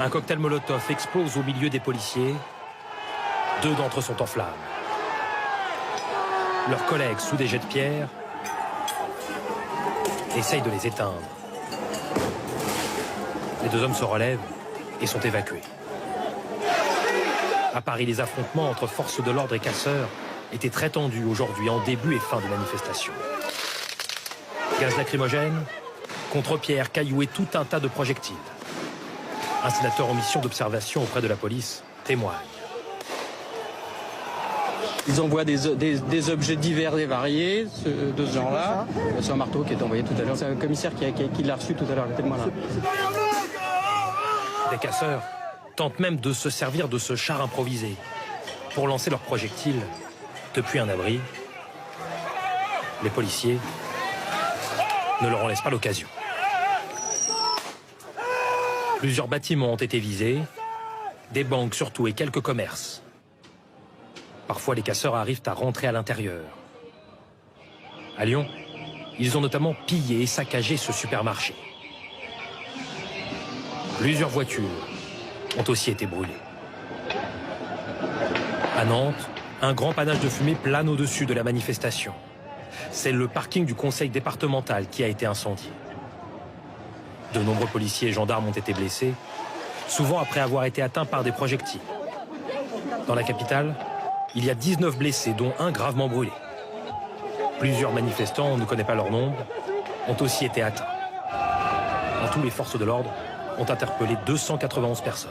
Un cocktail Molotov explose au milieu des policiers. 2 d'entre eux sont en flammes. Leurs collègues, sous des jets de pierre, essayent de les éteindre. Les 2 hommes se relèvent et sont évacués. À Paris, les affrontements entre forces de l'ordre et casseurs étaient très tendus aujourd'hui, en début et fin de manifestation. Gaz lacrymogène, contre-pierres, cailloux et tout un tas de projectiles. Un sénateur en mission d'observation auprès de la police témoigne. Ils envoient des objets divers et variés de ce genre-là. C'est un marteau qui est envoyé tout à l'heure. C'est un commissaire qui l'a reçu tout à l'heure, à côté de moi là. Les casseurs tentent même de se servir de ce char improvisé pour lancer leurs projectiles depuis un abri. Les policiers ne leur en laissent pas l'occasion. Plusieurs bâtiments ont été visés, des banques surtout et quelques commerces. Parfois, les casseurs arrivent à rentrer à l'intérieur. À Lyon, ils ont notamment pillé et saccagé ce supermarché. Plusieurs voitures ont aussi été brûlées. À Nantes, un grand panache de fumée plane au-dessus de la manifestation. C'est le parking du conseil départemental qui a été incendié. De nombreux policiers et gendarmes ont été blessés, souvent après avoir été atteints par des projectiles. Dans la capitale, il y a 19 blessés, dont un gravement brûlé. Plusieurs manifestants, on ne connaît pas leur nombre, ont aussi été atteints. En tout, les forces de l'ordre ont interpellé 291 personnes.